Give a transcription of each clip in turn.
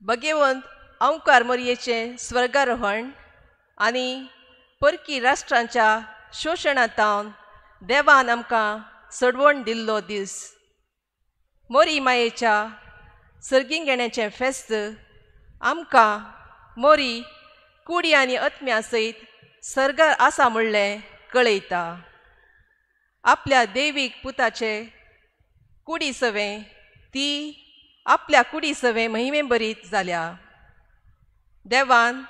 भगवंत ओंकार मोरयेचें स्वर्गारोहण आनी परकी राष्ट्रांच्या शोशणांतावन देवान आमकां सोडवण दिल्लो दीस. मोरी मायेच्या सर्गीन घेण्याचें फेस्त आमकां मोरी कुडी आनी आत्म्या सयत सर्गार आसा म्हणलें कळयता. आपल्या दैवीक पुताचे कुडी सवें ती आपल्या कुडी सवें महिमे बरीत जाल्या. देवान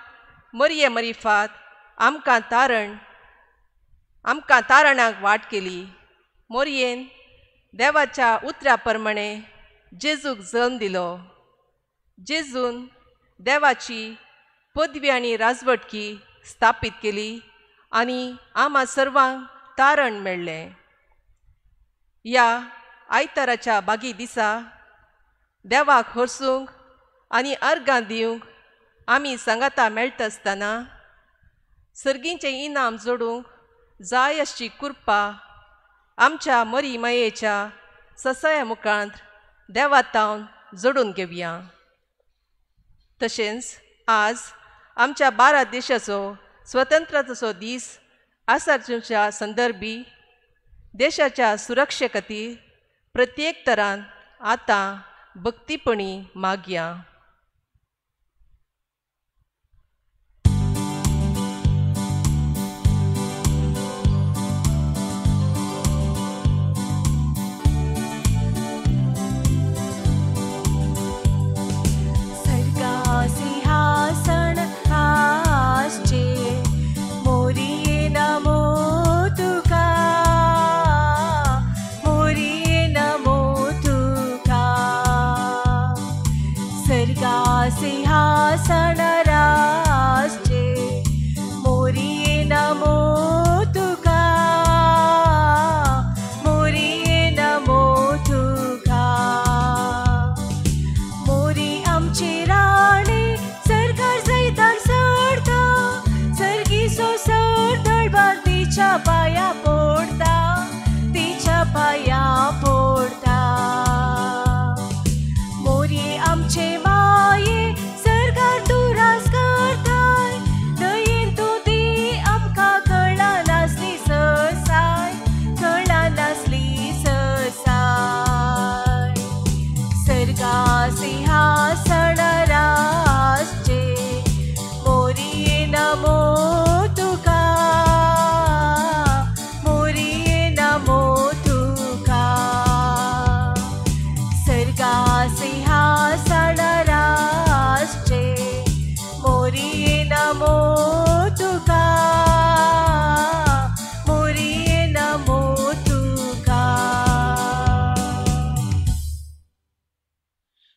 मोरये मरिफात आमकां तारणाक वाट केली. मोरयेन देवाच्या उतऱ्या प्रमाणे जेजूक जल्म दिलो. जेजून देवाची पदवी आनी राजवटकी स्थापीत केली आनी आम्हा सर्वांक तारण मेळ्ळें. ह्या आयताराच्या बागी दिसा देवाक हरसूंक आनी अर्गां दिवंक आमी सांगाता मेळटा आसतना सर्गींचें इनाम जोडूंक जाय अशी कृपा आमच्या मोरी मायेच्या ससाया मुखांत देवातावन जोडून घेवया. तशेंच आज आमच्या भारत देशाचो स्वतंत्रताचो दीस आसाच्या संदर्भी देशाच्या सुरक्षे खातीर प्रत्येक तरान आतां भक्तीपणी मागया.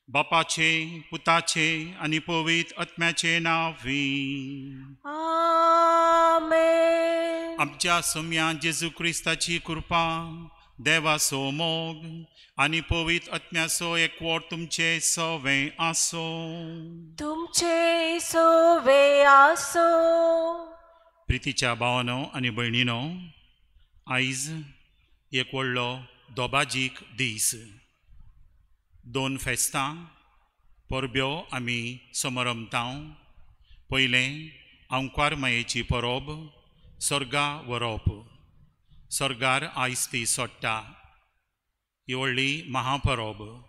बापाचे, पुताचे आणि पवित्र आत्म्याचे नावी. आमेन. आमच्या सोम्या जेजू क्रिस्ताची कृपा, देवाचो मोग आणि पवित्र आत्म्याचो एकवट तुमचे सवे आसो. तुमचे सवे आसो. प्रितीच्या भावानो आणि भयणीनो, आयज एक व्हडलो दोबाजीक दीस. दोन फेस्तां परब्यो आमी समरमतां. पयलें ओंकार मायेची परब, सर्गा व्हरप. सर्गार आयज ती सोडटा, ही व्हडली महापरब.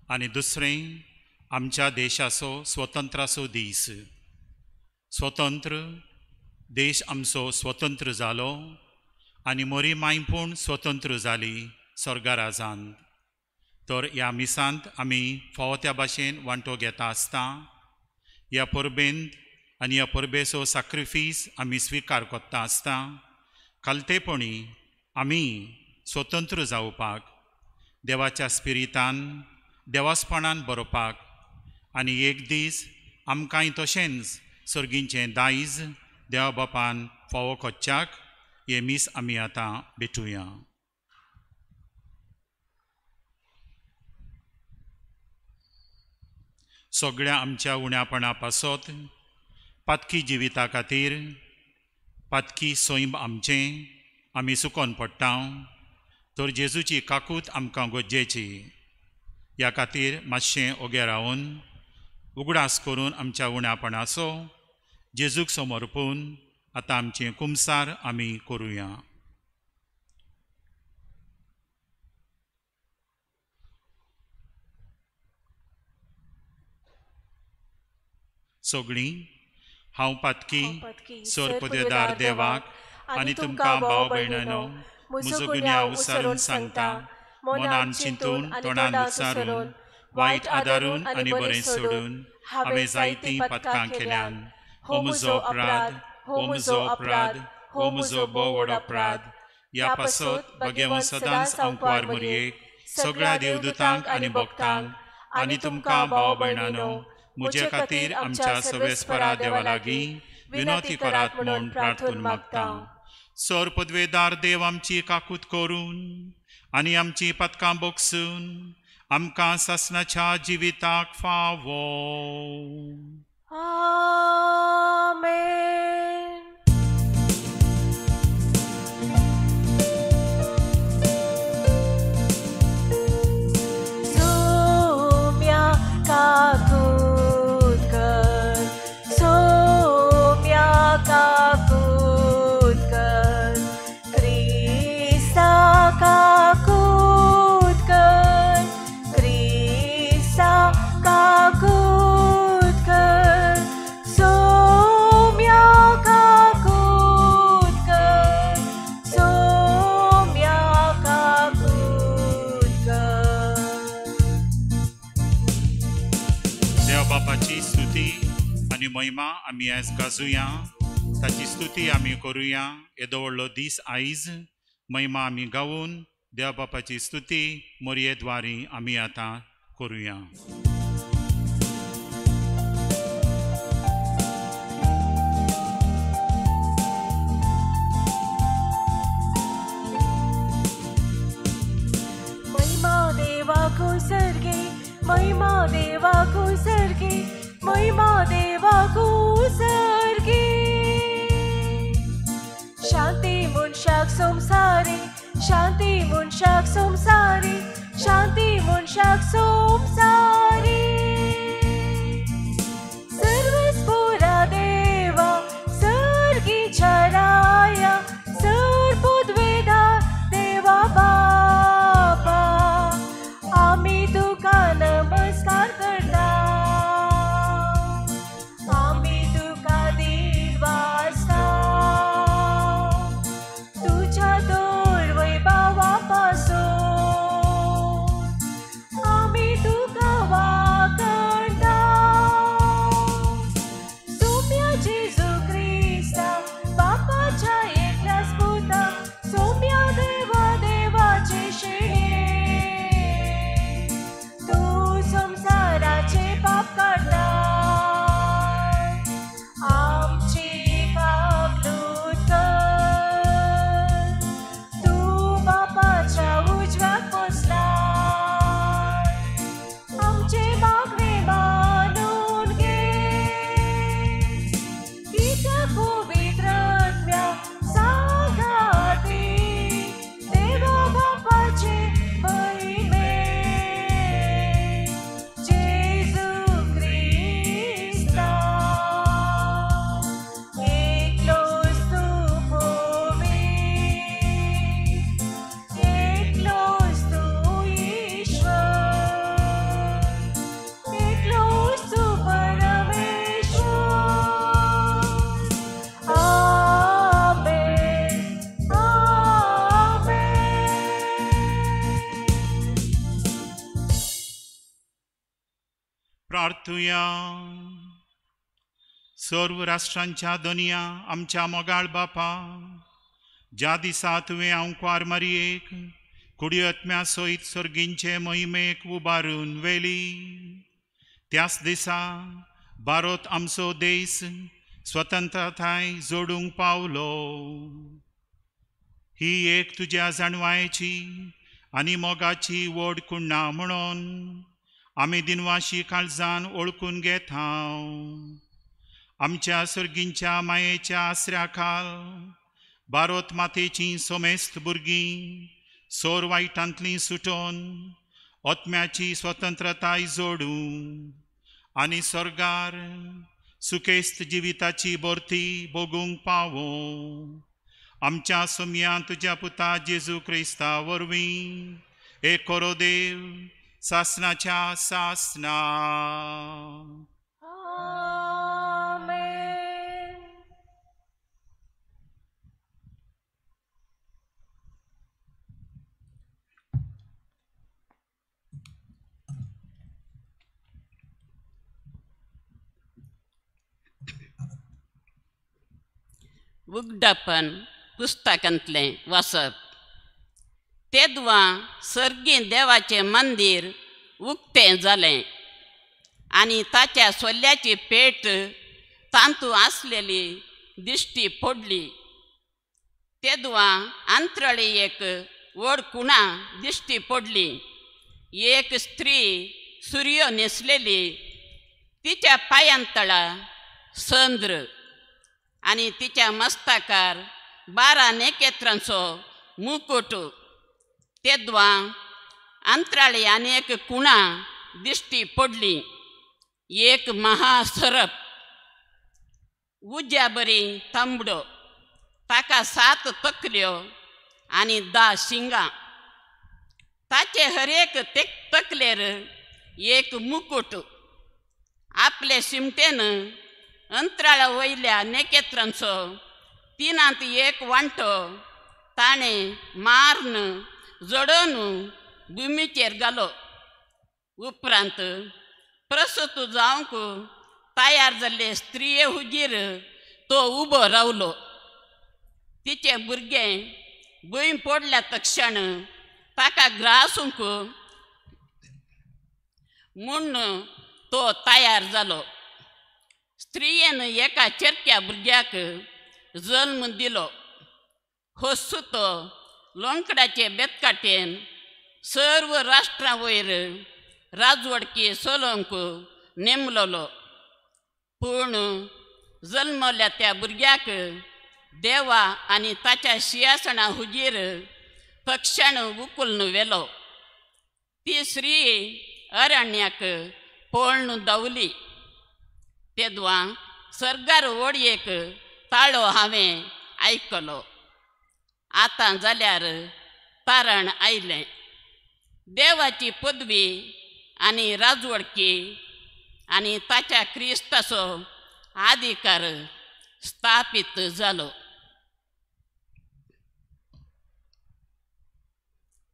आनी दुसरें आमच्या देशाचो स्वतंत्राचो दीस. स्वतंत्र देश आमचो स्वतंत्र जालो आनी मोरी मायपूण स्वतंत्र जाली सर्गाराजांत. तर ह्या मिसांत आमी फावो त्या भाशेन वांटो घेता आसता ह्या परबेंत आनी ह्या परबेचो सॅक्रिफीस आमी स्विकार कोत्ता आसता कालतेपणी आमी स्वतंत्र जावपाक देवाच्या स्पिरितान देवासपणान बरोवपाक आनी एक दीस आमकांय तशेंच सर्गींचें दायज देवा बापान फावो कोच्च्याक हे मीस आमी आतां भेटुया. सगळ्या आमच्या उण्यापणा पासत पातकी जिविता खातीर पातकी सोयंब आमचें आमी सुकोन पडटा. तर जेजूची काकूत आमकां गरजेची. ह्या खातीर मातशें ओगे रावन उगडास करून आमच्या उण्यापणाचो जेजूक समर्पून आतां आमचें कुमसार आमी करुया. सगळीं हांव पातकी सर पदवेदार देवाक आनी तुमकां भाव भयणांनो म्हजो गुन्यांव उसरून सांगता. मनान चिंतून तोंडान उच्चारून वायट आदारून आनी बरें सोडून हांवें जायतीं पथकां केल्यान. हो म्हजो अपराध, हो म्हजो अपराध, हो म्हजो बोव व्हड अपराध. ह्या पासत भगेवन सदांच अंकुवार मरयेक सगळ्या देवदूतांक आनी भक्तांक आनी तुमकां भाव भयणांनो म्हजे खातीर आमच्या सर्वेस्परा देवा लागीं विनोती करात म्हणून प्रार्थून मागता. सर पदवेदार देव आमची काकूत करून आनी आमची पथकां बोगसून आमकां सासणाच्या जिविताक फावो. आमेन. सोम्या काकूत कर, सोम्या काकूत कर, क्रिस्ता काकूत कर, क्रिस्ता काकूत कर, सोम्या काकूत कर, सोम्या काकूत कर. देव बापाची स्तुती आनी महिमा आमी आयज गाजुया. ताची स्तुती आमी करुया. येदो व्हडलो दीस आयज महिमा आमी गावून देव बापाची स्तुती मोरयेद्वारी आमी आतां करुया. महिमा देवाको सर्गे, महिमा देवाको सर्गे, महिमा देवाको सर्गे. शांती मनशाक संसारी, शांती मनशाक संसारी, शांती मनशाक संसारी. सर्वस्फुरा देवा सर्गीच्या राया, सर्वोद्वेदा देवा बापा, आमी तुका नमस्कार करता. आमी तुका दिन वाजता. तुझ्या दोर वैभवा पासून आमी तुका वाकणटा. सोम्या जेजू क्रिस्ता बापाच्या एकल्याच पुता, सोम्या देवा देवाचे शेणे, तूं संसाराचे पाप काढता. आमची काकूत कर, तूं बापाच्या उजव्याक बसलाय. आमचे मागणे मानून घे, कित्याक पवित्र आत्म्या सांगाती देवा बापाचे महिमे. जेजू क्रिस्ता एकलोच तूं पवित्र, एकलोच तूं ईश्वर, एकलोच तूं परमेश्वर. आमेन, आमेन. प्रार्थुया. सर्व राष्ट्रांच्या दोनिया आमच्या मोगाळ बापा, ज्या दिसा तुवें अंकुवार मरयेक कुडी आत्म्या सयत सर्गींचे मोहिमेक उबारून वेली, त्याच दिसा भारत आमचो देश स्वतंत्रताय जोडूंक पावलो. ही एक तुज्या जाणवायेची आनी मोगाची व्हड कुण्णां म्हणून आमी दिनवाशी काळजान ओळखून घेता. आमच्या सर्गींच्या मायेच्या आसऱ्या खाल भारत मातेची सोमेस्त भुरगीं सोर वायटांतलीं सुटोन ओत्म्याची स्वतंत्रताय जोडूं आनी स्वर्गार सुखेस्त जिविताची बोरती भोगूंक पावो. आमच्या सुमया तुझ्या पुता जेजू क्रिस्ता वरवीं एक कोरो देव सासनाच्या सासना. आमेन. उगडापण पुस्तकांतलें वाचप. तेदवां सर्गी देवाचें मंदीर उक्तें जालें आनी ताच्या सोल्याची पेट तांतू आसलेली दिश्टी पडली. तेदवां अंतरळी एक व्हड कुणां दिश्टी पडली. एक स्त्री सुर्यो न्हेसलेली, तिच्या पांयांतळा संद्र आनी तिच्या मस्तकार 12 नेकेत्रांचो मुकुट. तेदवां अंतराळी आनी एक कुणां दिश्टी पडली. एक महासरप उज्या बरी तांबडो, ताका 7 तकल्यो आनी 10 शिंगां. ताचे हरेक तकलेर एक मुकुट. आपले शिमटेन अंतराळा वयल्या नेकेत्रांचो 3 एक वांटो ताणें मारून जडोवन भुमीचेर घालो. उपरांत प्रसूत जावंक तयार जाल्ले स्त्रिये हुजीर तो उबो रावलो. तिचें भुरगें भुंय पडल्या तक्षण ताका ग्रासूंक म्हूण तो तयार जालो. स्त्रियेन एका चरक्या भुरग्याक जल्म दिलो. होस्सू तो लोंकडाचे बेतकाटेन सर्व राष्ट्रां वयर राजवडकी चलोवंक नेमलोलो. पूण जल्मल्या त्या भुरग्याक देवा आनी ताच्या सिंहासना हुजीर तक्षण उखलून व्हेलो. ती स्त्री अरण्याक पळून धांवली. तेदवां सर्गार वडयेक ताळो हांवें आयकलो. आतां जाल्यार तारण आयलें. देवाची पदवी आनी राजवडकी आनी ताच्या क्रिस्ताचो अधिकार स्थापीत जालो.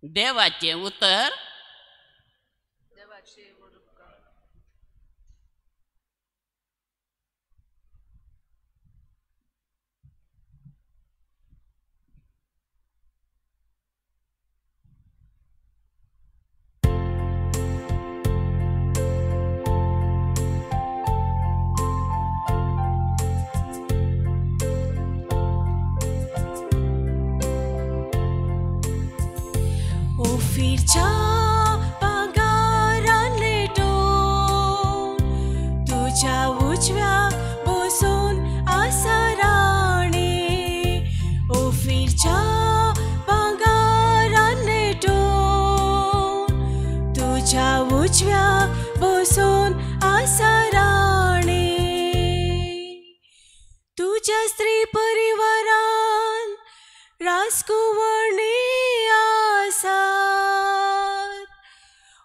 देवाचें उतर. ओफीरच्या पांगारांतले टोन तुज्या उजव्या बसून आसा राणी. ओफीरच्या पांगारांतले टोन तुज्या उजव्या बसून आसा राणी. तुज्या स्त्री परिवारान राजकुंवरणी आसात.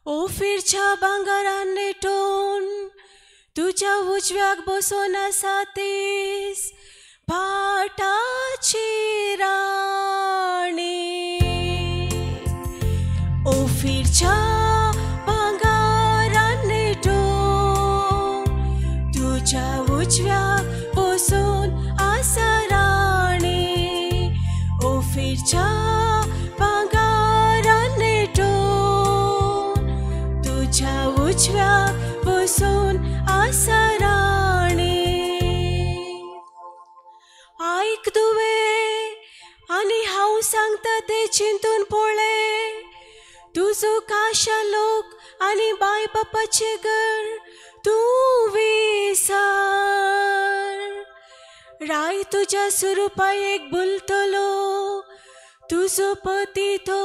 ओफीरच्या भांगरान नेटोवन तुज्या उजव्याक बसून आसा तीस भाटाची राणी. ओफीरच्या भांगरान नेटोवन तुज्या उजव्याक बसून आसा राणी. ओफीरच्या भांगरान नेटोवन तुज्या उजव्याक बसून आसा राणी. आयक तुवें आनी हांव सांगता तें चिंतून पळय. तुजो काशा लोक आनी बाय बापाचें घर तूं विसर. राय तुज्या सुरूपायेक भुलतलो. तुजो पती तो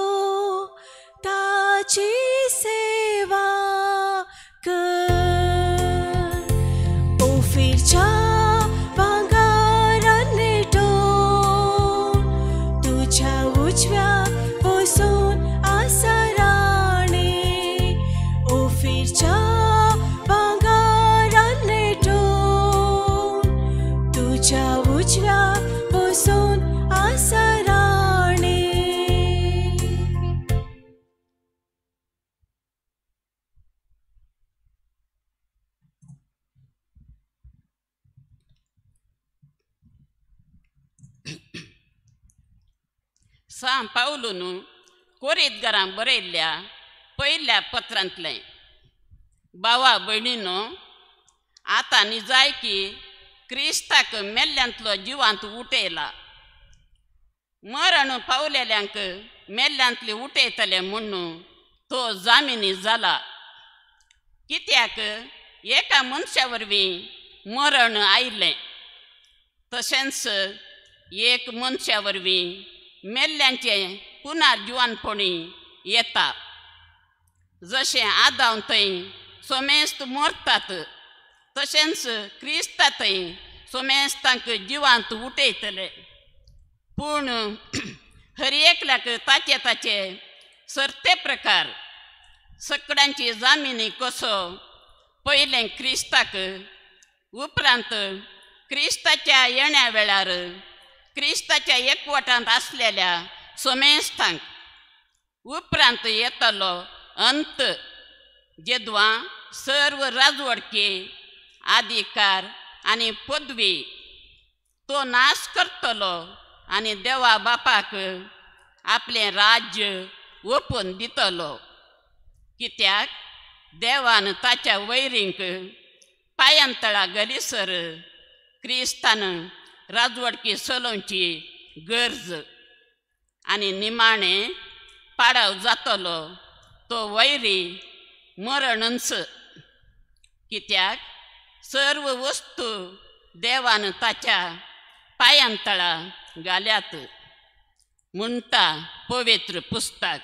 ताची सेवा कर. बसून आसा राणे ओफीरच्या भांगारान लेटून तुझ्या उजव्या बसून आसा राणे. सांग पावलून कोरीतकारांक बरयल्ल्या पयल्या पत्रांतलें. भावा भयणीनो, आतां निजाय की क्रिस्ताक मेल्ल्यांतलो जिवांत उठयला. मरण पावलेल्यांक मेल्ल्यांतले उठयतले म्हणून तो जामिनी जाला. कित्याक एका मनशा वरवीं मरण आयलें, तशेंच एक मनशा वरवीं मेल्ल्यांचें पुनर्जिवानपणी येता. जशें आदाम थंय सोमेस्त मरतात, तशेंच क्रिस्ता थंय सोमेस्तांक जिवांत उठयतले. पूण हर एकल्याक ताचे ताचे सर्ते प्रकार. सगळ्यांची जामिनी कसो पयलें क्रिस्ताक, उपरांत क्रिस्ताच्या येण्या वेळार क्रिस्ताच्या एकवटांत आसलेल्या सोमेस्तांक, उपरांत येतलो अंत, जेदवां सर्व राजवडके, अधिकार आनी पदवी तो नाश करतलो आनी देवा बापाक आपलें राज्य ओपून दितलो. कित्याक देवान ताच्या वैरींक पांयांतळा घालीसर क्रिस्तान राजवडकी चलोवची गरज आनी निमाणें पाडाव जातलो तो वैरी मरणच. कित्याक सर्व वस्तू देवान ताच्या पांयांतळा घाल्यात म्हणटा पवित्र पुस्तक.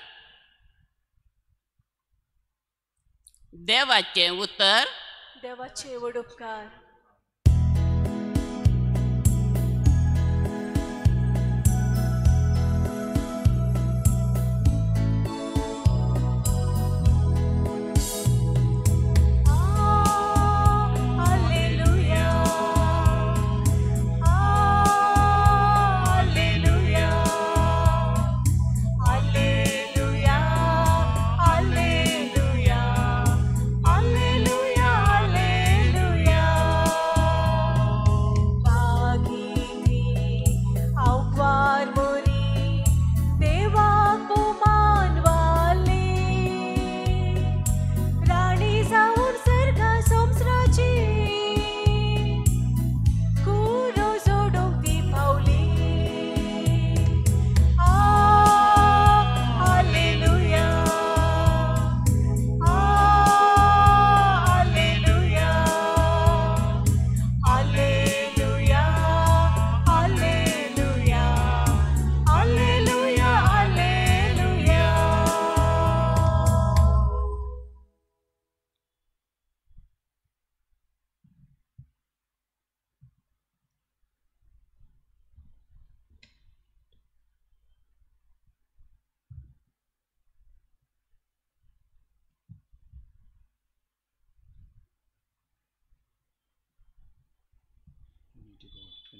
देवाचें उतर. देवाचे वडुपकार.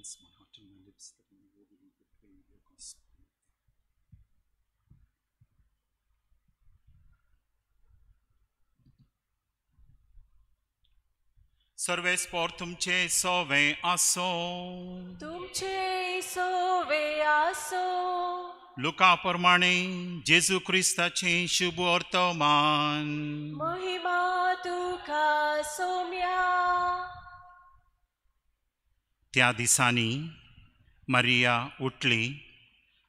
My heart and my lips that I may worthily proclaim your gospel. Sarves पोर तुमचे सोवे आसो. तुमचे सोवे आसो. लुका प्रमाणे जेजू क्रिस्ताचे शुभ वर्तमान. महिमा तुका सोम्या. त्या दिसांनी मरिया उठली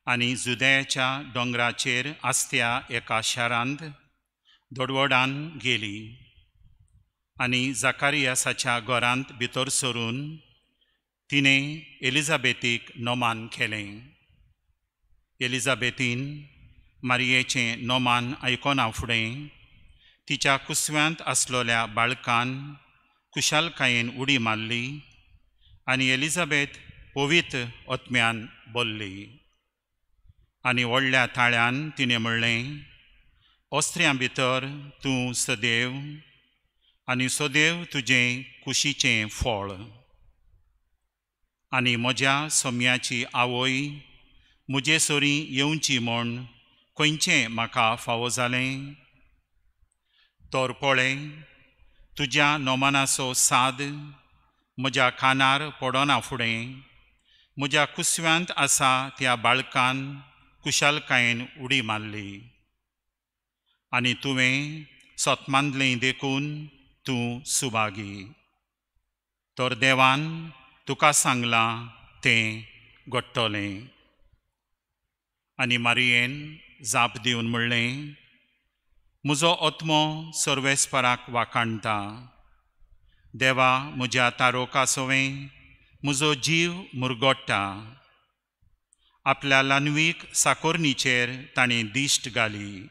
आनी जुदेयाच्या दोंगराचेर आसत्या एका शारांत दोडवडान गेली आनी जाकारियासाच्या घरांत भितर सरून तिणें एलिझाबेथीक नोमान केलें. एलिझाबेथीन मारयेचें नोमान आयकोना फुडें तिच्या कुसव्यांत आसलोल्या बाळकान कुशालकायेन उडी मारली आनी एलिझाबेथ पवित्र आत्म्यान बोल्ली. आनी व्हडल्या ताळ्यान तिणें म्हणलें, ओस्त्र्यां भितर तूं सदैव आनी सदैव तुजें कुशीचें फळ. आनी म्हज्या सोम्याची आवय म्हजे सोरी येवची म्हूण खंयचें म्हाका फावो जालें. तोर पळय, तुज्या नोमानाचो साद म्हज्या कानार पडना फुडें म्हज्या कुसव्यांत आसा त्या बाळकान कुशालकायेन उडी मारली. आनी तुवें सोतमांदलें देखून तूं सुभागी. तोर देवान तुका सांगलां तें घडटलें. आनी मारयेन जाप दिवन म्हणलें, म्हजो आत्मो सर्वेस्पराक वाखाणटा. देवा म्हज्या तारोकासोवें म्हजो जीव मुरगोडटा. आपल्या लानवीक साकोर्नीचेर ताणें दिश्ट घाली.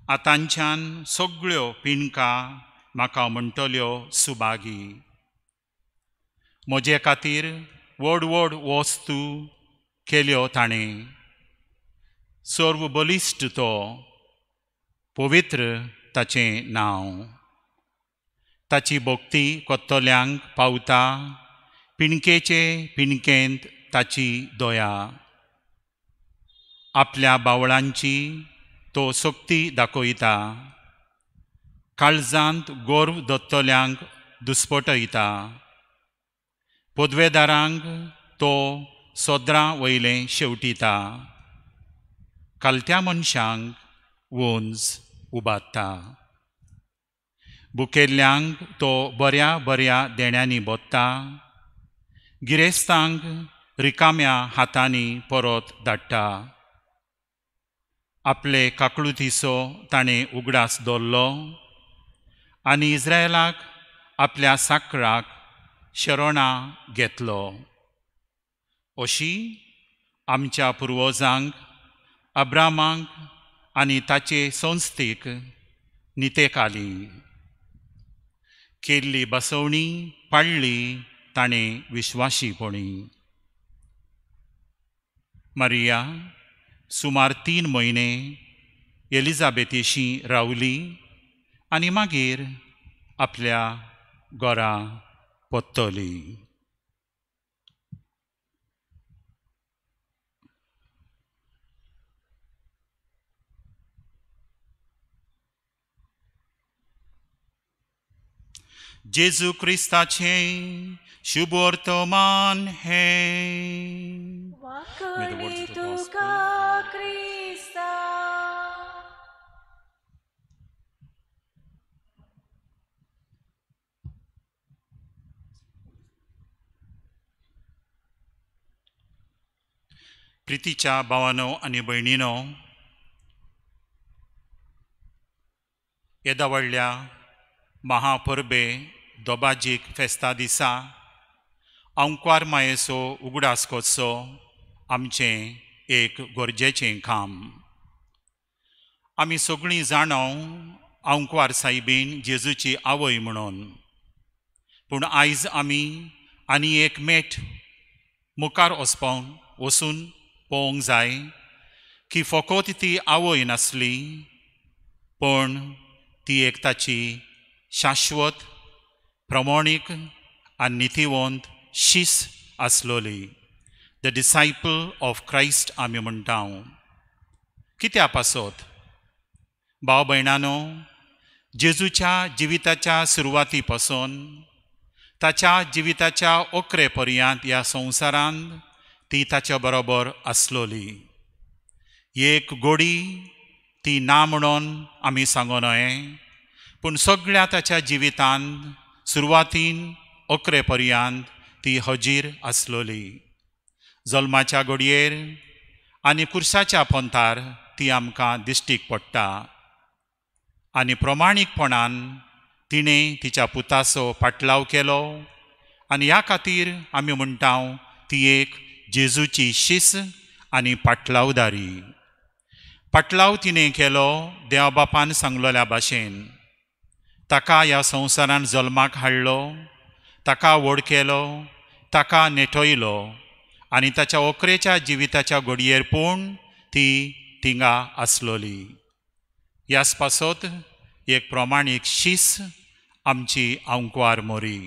आतांच्यान सगळ्यो पिणकां म्हाका म्हणटल्यो सुभागी. म्हजे खातीर व्हड व्हड वस्तू केल्यो ताणें. सर्व बलिश्ट तो, पवित्र ताचें नांव. ताची भक्ती कोत्तोल्यांक पावता. पिणकेचे पिणकेंत ताची दया. आपल्या बावळांची तो सक्ती दाखयता. काळजांत गोर्व दोत्तोल्यांक दुस्पटयता. पदवेदारांक तो सोद्रां वयलें शेवटिता. कालत्या मनशांक वंज उबारता. बुकेल्ल्यांक तो बऱ्या बऱ्या देण्यांनी बोत्ता. गिरेस्तांक रिकाम्या हातांनी परत धाडटा. आपले काकळुतीचो ताणें उगडास दवरलो आनी इस्रायलाक आपल्या साकराक शरणा घेतलो. अशी आमच्या पुर्वजांक अब्रामांक आनी ताचे संस्थीक नितेकाली. केल्ली बसवणी पाळ्ळी ताणें विश्वासीपणी. मारिया सुमार 3 म्हयने एलिझाबेथीशी रावली आनी मागीर आपल्या घरा पोत्तली. जेजू क्रिस्ताचें शुभ वर्तमान हें. वाकणे तुका क्रिस्ता. प्रितीच्या भावानो आनी भयणीनो, येदा व्हडल्या महापरबे दोबाजीक फेस्ता दिसा अंकवार मायेचो उगडास कोचो आमचें एक गरजेचें काम. आमी सगळीं जाणो अंकवार सायबीन जेजूची आवय म्हणून. पूण आयज आमी आनी एक मेट मुखार वचून पळोवंक जाय की फकत ती आवय नासली, पण ती एक ताची शाश्वत, प्रमाणीक आनी नितीवंत शीस आसलोली. द डिसायपल ऑफ क्रायस्ट आमी म्हणटा. कित्या पासत भाव भयणानो, जेजूच्या जिविताच्या सुरवाती पासून ताच्या जिविताच्या अकरे पर्यंत ह्या संवसारांत ती ताच्या बरोबर आसलोली. एक घडी ती ना म्हणून आमी सांगो नये, पूण सगळ्या ताच्या जिवितांत सुरवातीन अकरे पर्यंत ती हजीर आसलोली. जल्माच्या घडयेर आनी कुर्साच्या पंथार ती आमकां दिश्टीक पडटा. आनी प्रमाणीकपणान तिणें तिच्या पुताचो पाटलाव केलो आनी ह्या खातीर आमी म्हणटा ती एक जेजूची शीस आनी पाटलावदारी. पाटलाव तिणें केलो देवा बापान सांगलोल्या भाशेन. ताका ह्या संवसारान जल्माक हाडलो, ताका व्हड केलो, ताका नेटयलो आनी ताच्या ओकरेच्या जिविताच्या घडयेर पूण ती थिंगा आसलोली. ह्याच पासत एक प्रमाणीक शीस आमची आंकवार मोरी.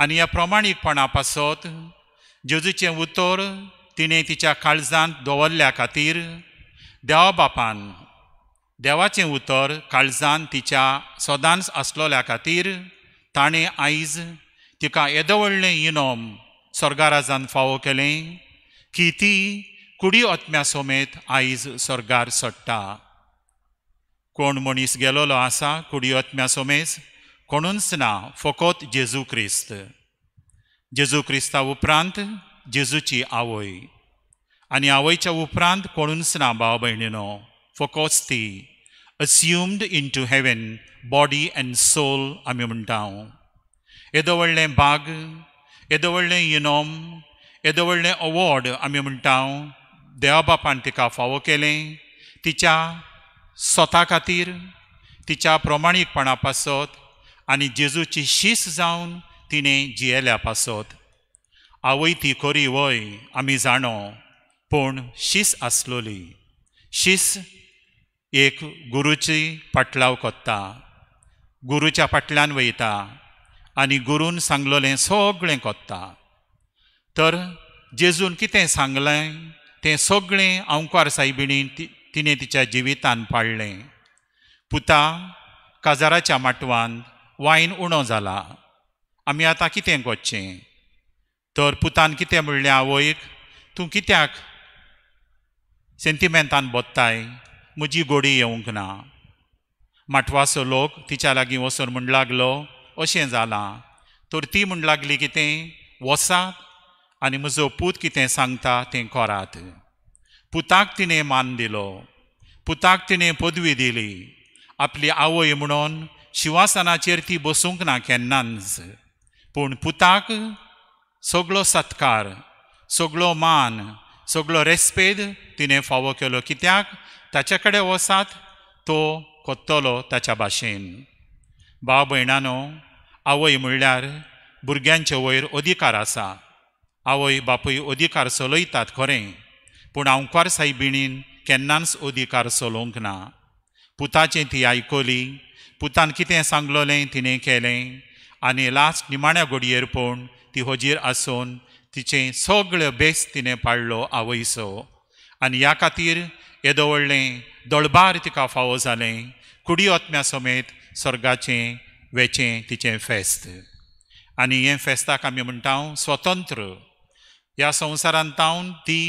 आनी ह्या प्रमाणीकपणा पासत जेजूचें उतर तिणें तिच्या काळजांत दवरल्या खातीर देवा बापान देवाचें उतर काळजांत तिच्या सदांच आसलोल्या खातीर ताणें आयज तिका येदो व्हडलें इनाम स्वर्गाराजान फावो केलें की ती कुडी ओतम्या समेत आयज स्वर्गार सडटा. कोण मनीस गेलोलो आसा कुडी ओतम्या समेत कोणूच ना, फकत जेजू क्रिस्त. जेजू क्रिस्ता उपरांत जेजूची आवय, आनी आवयच्या उपरांत कोणूच ना भाव भयणीनो, फकत ती assumed into heaven body and soul आमी म्हणटा. येदो व्हडलें भाग, येदो व्हडलें इनाम, येदो व्हडलें अवॉर्ड आमी म्हणटा देवा बापान तिका फावो केलें तिच्या स्वता खातीर, तिच्या प्रमाणीकपणा पासत आनी जेजूची शीस जावन तिणें जियेल्या पासत. आवय ती खरी वय आमी जाणो, पूण शीस आसलोली. शीस एक गुरूची पाटलाव कोत्ता, गुरूच्या फाटल्यान वयता आनी गुरून सांगलोलें सगळें कोत्ता. तर जेजून कितें सांगलें तें सगळें आंकवार सायबिणीन तिणें तिच्या जिवितान पाळलें. पुता काजाराच्या माटवान वायन उणो जाला, आमी आतां कितें करचें? तर पुतान कितें म्हणलें आवयक, तूं कित्याक सेंटिमेंटान बोत्ताय, म्हजी गोडी येवंक ना. माटवाचो लोक तिच्या लागीं वचून म्हण लागलो अशें जालां. तर ती म्हण लागली कितें, वसात आनी म्हजो पूत कितें सांगता तें करात. पुताक तिणें मान दिलो, पुताक तिणें पदवी दिली. आपली आवय म्हणून शिवासनाचेर ती बसूंक ना केन्नाच, पूण पुताक सगळो सत्कार, सगळो मान, सगळो रेस्पेद तिणें फावो केलो. कित्याक ताचे कडेन वसात तो कोत्तलो ताच्या भाशेन. भाव भयणानो, आवय म्हणल्यार भुरग्यांचे वयर अधिकार आसा. आवय बापूय अधिकार चलयतात खरें, पूण आंकवार सायबिणीन केन्नाच अधिकार चलोवंक ना. पुताचें ती आयकली, पुतान कितें सांगलोलें तिणें केलें आनी लास्ट निमाण्या घडयेर पूण ती होजीर आसून तिचें सगळें बेस तिणें पाळलो आवयचो. आनी ह्या खातीर येदो व्हडलें दळबार तिका फावो जालें. कुडी ओतम्या समेत स्वर्गाचें वेचें तिचें फेस्त. आनी हें फेस्ताक आमी म्हणटा स्वतंत्र. ह्या संवसारांत तावन ती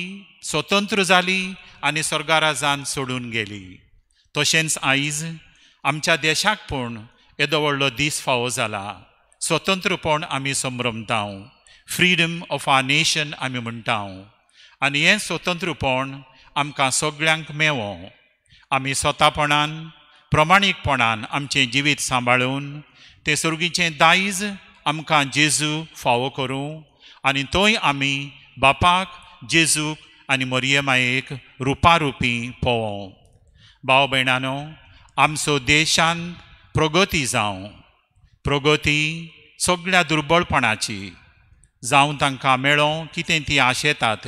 स्वतंत्र जाली आनी स्वर्गाराजान सोडून गेली. तशेंच आयज आमच्या देशाक पूण येदो व्हडलो दीस फावो जाला. स्वतंत्रपण आमी संभ्रमता, फ्रीडम ऑफ आवर नेशन आमी म्हणटा. आनी हें स्वतंत्रपण आमकां सगळ्यांक मेळ्ळो. आमी स्वतापणान प्रमाणीकपणान आमचें जिवीत सांबाळून तें सर्गीचें दायज आमकां जेजू फावो करूं आनी थंय आमी बापाक, जेजूक आनी मरियमायेक रुपारुपी पळोवं. भाव भयणानो, आमचो देशांत प्रगती जावं, प्रगती सगळ्या दुर्बळपणाची जावं तांकां मेळों कितें ती आशेतात.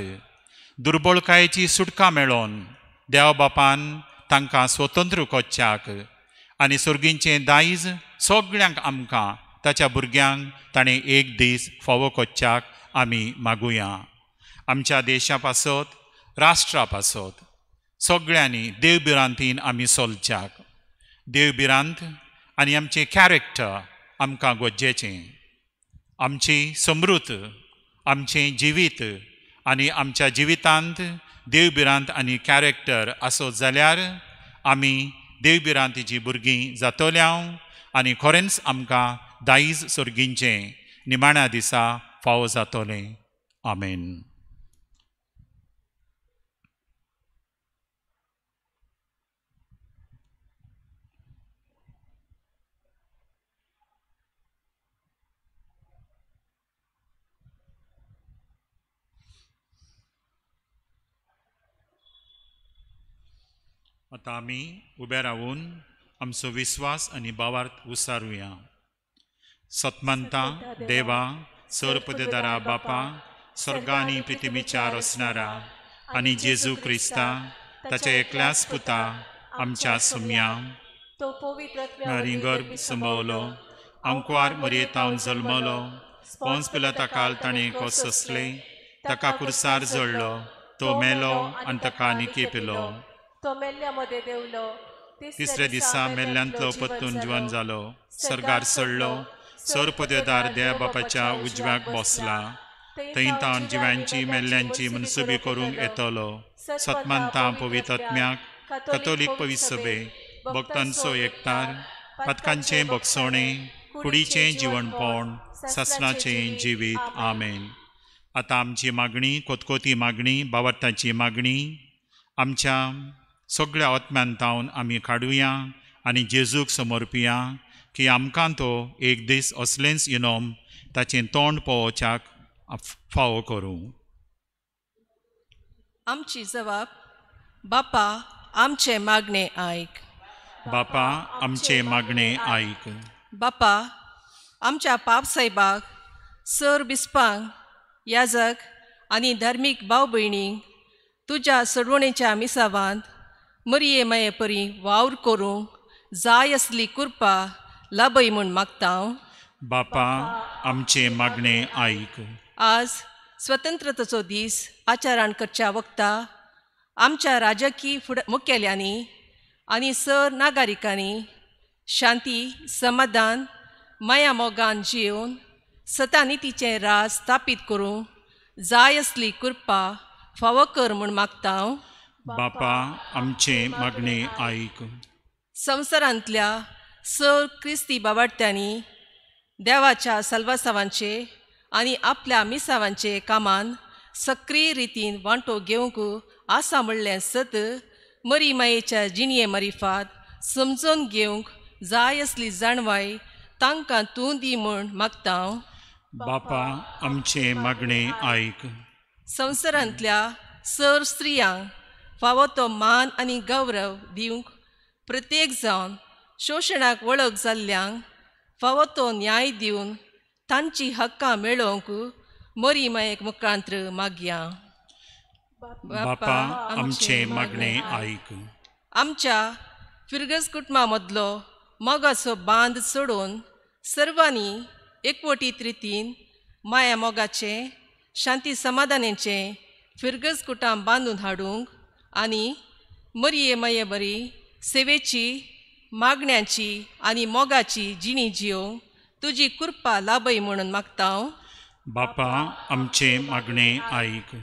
दुर्बळकायेची सुटका मेळोन देवा बापान तांकां स्वतंत्र कोच्च्याक आनी सर्गीचें दायज सगळ्यांक आमकां ताच्या भुरग्यांक ताणें एक दीस फावो कोच्च्याक आमी मागुया. आमच्या देशा पासत, राष्ट्रा पासत सगळ्यांनी देवबिरांतीन आमी चलच्याक. देवबिरांत आनी आमचें कॅरेक्टर आमकां गरजेचें. आमची समृद्ध, आमचें जिवीत आनी आमच्या जिवितांत देवबिरांत आनी कॅरेक्टर आसत जाल्यार आमी देवबिरांतीची भुरगीं जातोल्याव आनी खरेंच आमकां दायज सर्गींचें निमाण्या दिसा फावो जातोलें. आमेन. आतां आमी उबे रावून आमचो विस्वास आनी भावार्थ उसारुया. सतमंता देवा, सर्पदेदारा बापा, स्वर्गांनी पृथ्वीचार असणारा आणि जेजू क्रिस्ता ताच्या एकल्याच पुता आमच्या सुम्या तो पवित्र मारी गर्भ संभवलो अंकुआर मरयेतावन जल्मलो पोंस पिलाता काल ताणें कोससले ताका कुर्सार जळलो तो मेलो आनी ताका निकेपिलो तो मेल्ल्यामध्ये देवलो तिसऱ्या दिसा मेल्ल्यांतलो परतून जिवन जालो सर्गार चडलो सोरपदेदार देव बापाच्या उजव्याक बसला थंय तावन जिव्यांची मेल्ल्यांची मनसुबी करूंक येतलो सतमंतां पवित्रात्म्याक कथोलीक पवित्र सभेक भक्तांचो एकठार पथकांचें भक्षणें कुडीचें जिवणपण ससनाचें जिवीत आमेन. आतां आमची मागणी कोतकोती मागणी बावताची मागणी आमच्या सगळ्या आत्म्यांतावन आमी काडुया आनी जेजूक समर्पिया की आमकां तो एक दीस असलेंच इनोम ताचें तोंड पळोवच्याक फावो करूं. आमची जबाब बापा आमचे मागणे आयक. बापा आमचे मागणे आयक. बापा आमच्या पाप साहेबाक सर बिस्पांक याजक आनी धार्मीक भाव भयणींक तुज्या सडवणेच्या मिसावांत मरये माये परी वावर करूंक जाय असली कृपा लाभय म्हूण मागता. बापा आमचे मागणे आयक. आज स्वतंत्रतेचो दीस आचरण करच्या वक्ता आमच्या राजकीय मुखेल्यांनी आनी सर नागरिकांनी शांती समाधान माया मोगान जिवन सतानितीचें राज स्थापीत करूंक जाय असली कृपा फावो कर म्हूण मागता. बापा आमचे मागणे आयक. संवसारांतल्या सर क्रिस्ती बाबार्थ्यांनी देवाच्या सल्वासावांचे आनी आपल्या मिसावांचे कामान सक्रीय रितीन वांटो घेवंक आसा म्हणलें सत मरी मायेच्या जिणये मरिफात समजून घेवंक जाय असली जाणवाय तांकां तूं दी म्हूण मागता. बापा आमचे मागणे आयक. संवसारांतल्या सर स्त्रियांक फावो तो मान आनी गौरव दिवंक प्रत्येक जावन शोशणाक वळख जाल्ल्यांक फावो तो न्याय दिवन तांची हक्कां मेळोवंक मरी मायेक मुखांत्र मागया. बापा आमचे मागणे आयक. आमच्या फिरगस कुटुंबा मदलो मोगाचो बांद सोडून सर्वांनी एकवटीत रितीन माया मोगाचे शांती समाधानाचे फिरगस कुटाम बांदून हाडूंक आनी मरये माये बरी सेवेची मागण्यांची आनी मोगाची जिणी जियोंक तुजी कृपा लाभय म्हणून मागता. बापा आमचे मागणे आयक.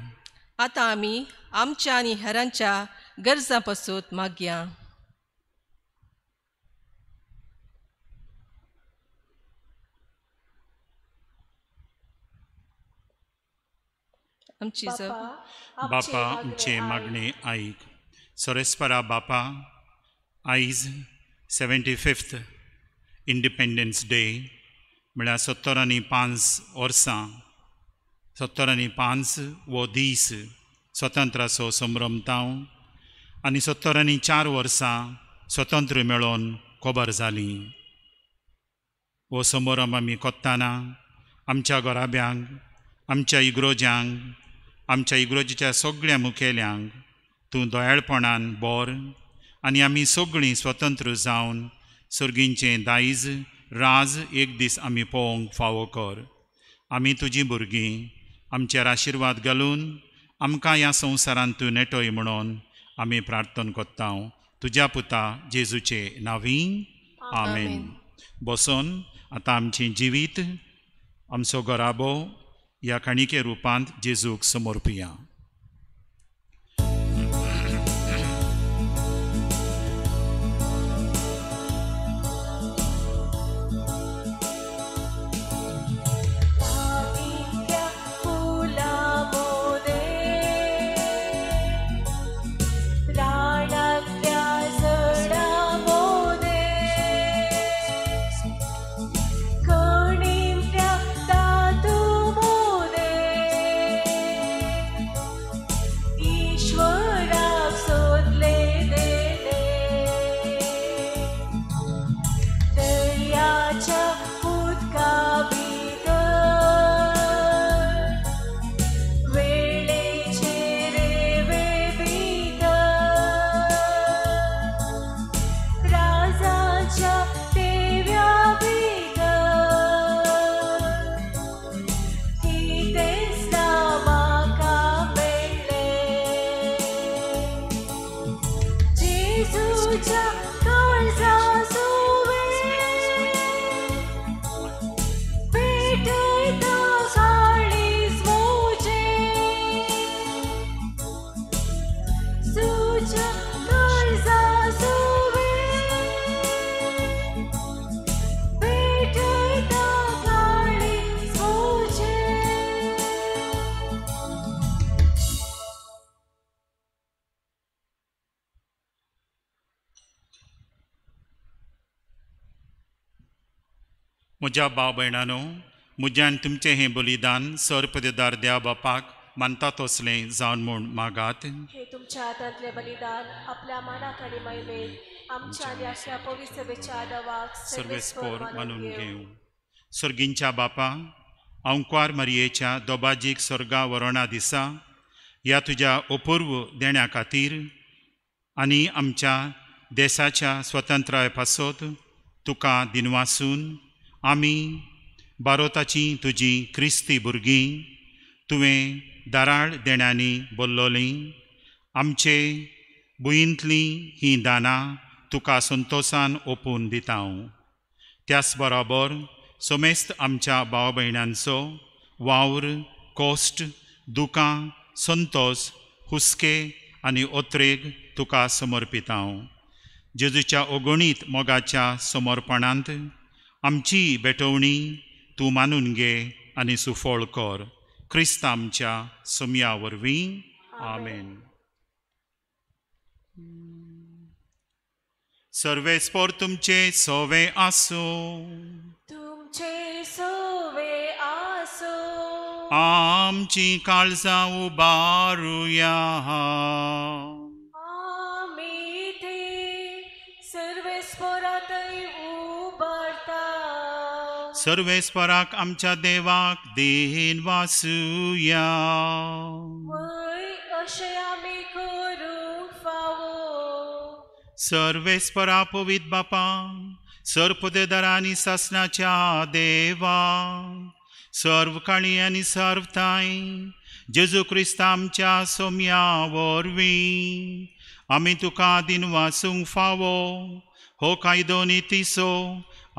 आतां आमी आमच्या आनी हेरांच्या गरजां पासून मागया. आमची बापा आमचे मागणे आयक. सोरेस्परा बापा आयज 75th इंडिपेंडन्स डे म्हळ्यार 70 वर्सां 70 वो दीस स्वतंत्राचो संभ्रमताव आनी 74 वर्सां स्वतंत्र मेळोन खबर जाली. हो समारंभ आमी कोत्ताना आमच्या घोराब्यांक आमच्या इग्रोजांक आमच्या इग्रोजेच्या सगळ्या मुखेल्यांक तूं दोयाळपणान बोर आनी आमी सगळीं स्वतंत्र जावन सर्गींचें दायज राज एक दीस आमी पळोवंक फावो कर. आमी तुजीं भुरगीं आमचेर आशिर्वाद घालून आमकां ह्या संवसारांत तूं नेटोय म्हणून आमी प्रार्थना कोत्ता तुज्या पुता जेजूचे नांवी आमेन. बसून आतां आमचें जिवीत आमचो घोराबो ह्या काणिके रुपांत जेजूक समर्पिया. तुझ्या काळजासोवे पेटयता काळीज मोजे तुझ्या काळजासोवे पेटयता काळीज मोजे. म्हज्या भाव भयणांनो, म्हज्यान तुमचें हें बलिदान सर्पदेदार देवा बापाक मानता तसलें जावन म्हूण मागात. हे तुमच्या हातांतले बलिदान आपल्या मानाक आनी महिमेत आमच्या आनी आपल्या पवित्र विचारवाक सर्वेस्पोर मानून घेऊ. सर्गींच्या बापा, अंकुर मरियेच्या दोबाजीक स्वर्गा व्हरोणा दिसा ह्या तुज्या अपूर्व देण्या खातीर आनी आमच्या देशाच्या स्वतंत्राय पासत तुका दिनवासून आमी बारोताची तुजी क्रिस्ती भुरगीं तुवें दाराळ देण्यांनी बोल्लोलीं. आमचे भुंयींतलीं हीं दानां तुका संतोशान ओपून दिता हांव. त्याच बरोबर सोमेस्त आमच्या भाव भयणांचो वावर, कोश्ट, दुकां, संतोश, हुस्के आनी ओत्रेक तुका समर्पिता हांव. जेजूच्या अगणीत मोगाच्या समर्पणांत आमची बेटवणी तूं मानून घे आनी सुफळ कर. क्रिस्त आमच्या सोम्या वरवीं. आमेन. सर्वेस्पोर तुमचे सोवे आसूं. तुमचे सोवे आसो. आमची काळजां उबारुया. आमी ते सर्वेस्परांतय उबारता. सर्वेस्पराक आमच्या देवाक देन वासुया. वय अशें आमी करूंक फावो. सर्वेस्परा पवित बापा, सर्पदेदारांनी सासणाच्या देवा, सर्व काळी आनी सर्वताय जेजू क्रिस्त आमच्या सोम्या वरवीं आमी तुका दिन वासूंक फावो. हो कायदो नितीसो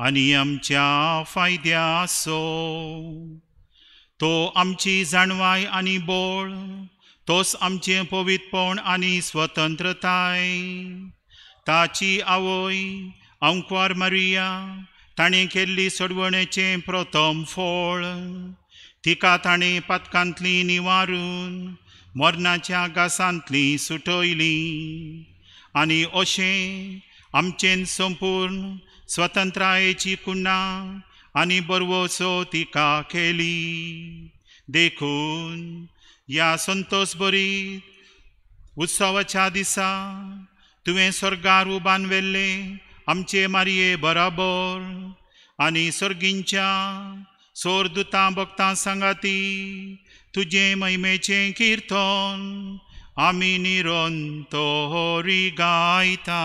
आनी आमच्या फायद्या आसो. तो आमची जाणवाय आनी बोळ, तोच आमचें पवित्रपण आनी स्वतंत्रताय. ताची आवय अंकुर मरिया ताणें केल्ली सोडवणेचें प्रथम फळ. तिका ताणें पातकांतली निवारून मरणाच्या गासांतली सुटयली. आनी अशें आमचें संपूर्ण स्वतंत्रायेची कुण्णां आनी बरवसो तिका केली. देखून ह्या संतोश भरीत उत्सवाच्या दिसा तुवें स्वर्गार उबान व्हेल्ले आमचे मारये बराबर आनी सर्गींच्या सोरदुतां भक्तां सांगाती तुजें महिमेचें किर्तन आमी निरंतरी गायता.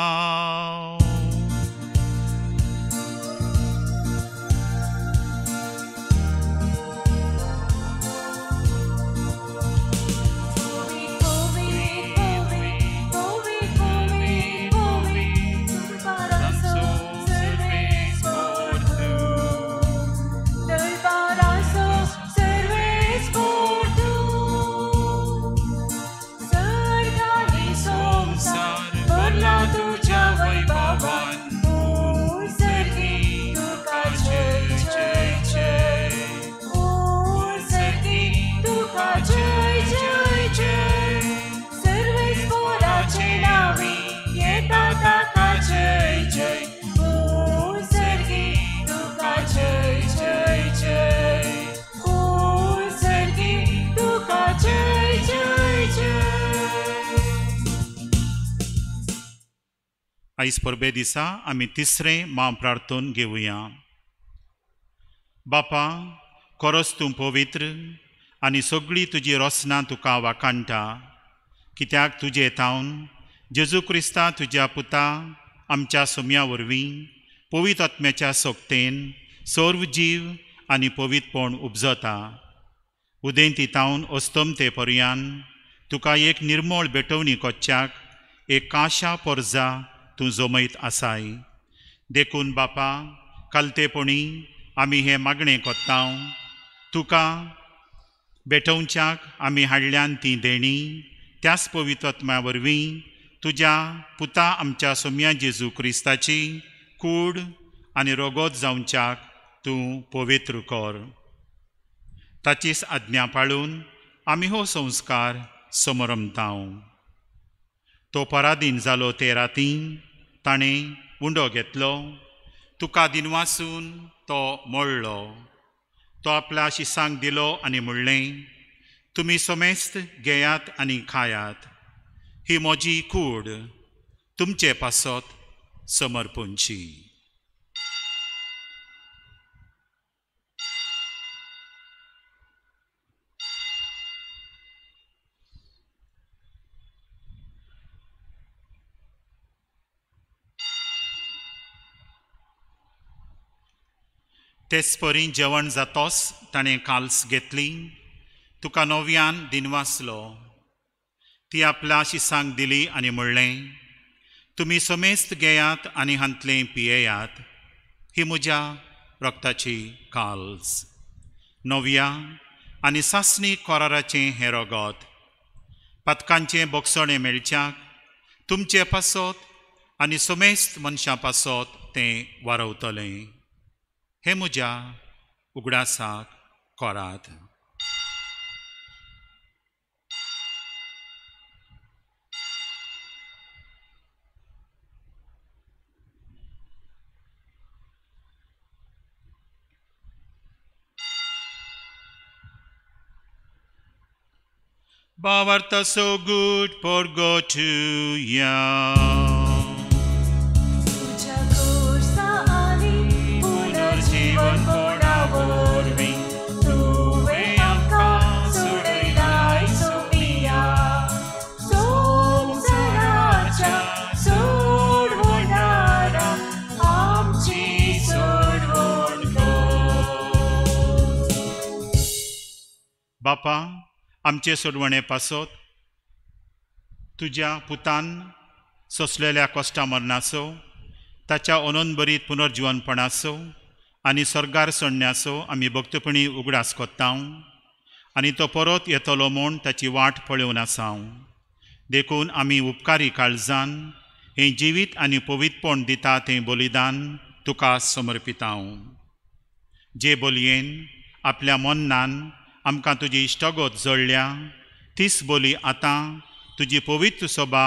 आयज परबे दिसा आमी तिसरें महाप्रार्थन घेवया. बापा, खरोच तूं पवित्र आनी सगळीं तुजी रोसनां तुका वाकाणटा. कित्याक तुजे तावन जेजू क्रिस्ता तुज्या पुता आमच्या सोम्या वरवीं पवित्र आत्म्याच्या सोक्तेन सर्व जीव आनी पवित्रपण उपजता. उदेंती तावन अस्तमते पर्यान तुका एक निर्मळ बेटवणी कोच्च्याक एक काशा पोरजा तूं जमयत आसाय. देखून बापा कालतेपणी आमी हे मागणें कोत्तांव. तुका बेठोवच्याक आमी हाडल्यान ती देणी त्याच पवित्रत्म्या वरवीं तुज्या पुता आमच्या सोम्या जेजू क्रिस्ताची कूड आनी रोगोत जावच्याक तूं पवित्र कर. ताचीच आज्ञा पाळून आमी हो संस्कार समरमतांव. तो पराधीन जालो ते रातीं ताणें उंडो घेतलो. तुका दिनवासून तो मोडलो. तो आपल्या शिसांक दिलो आनी म्हणलें, तुमी सोमेस्त घेयात आनी खायात. ही म्हजी कूड तुमचे पासत समर्पूंची. तेच परी जेवण जातोच ताणें काल्स घेतली. तुका नव्यान दिनवासलो. ती आपल्या शिसांक दिली आनी म्हणलें, तुमी समेस्त घेयात आनी हांतलें पियेयात. ही म्हज्या रक्ताची काल्स. नव्या आनी सासणी कोराराचें हें रगत पातकांचें बोगसणें मेळच्याक तुमचे पासत आनी समेस्त मनशां पासत तें वारवतलें. हे म्हज्या उगडासाक कोरात. Bavarta so good porgotu ya. तुझ्या कोर्सा आणि पुनर्जीवन कोणावरवी तुवे आमकां सोडयलाय सोमिया. संवसाराच्या सोडवणारा आमची सोडवण कर. बापा आमचे सोडवणे पासत तुज्या पुतान सोंसलेल्या कोश्टा मरणाचो ताच्या अनंतभरीत पुनर्जीवनपणाचो आनी स्वर्गार सोडण्याचो आमी भक्तपणी उगडास कोत्तांव. आनी तो परत येतलो म्हूण ताची वाट पळोवन आसांव. देखून आमी उपकारी काळजान हें जिवीत आनी पवित्रपण दिता तें बलिदान तुका समर्पितांव. जे बोलयेन आपल्या मन्नान आमकां तुजी इश्टोगत जोडल्या तीच बोली आतां तुजी पवित्र सोबा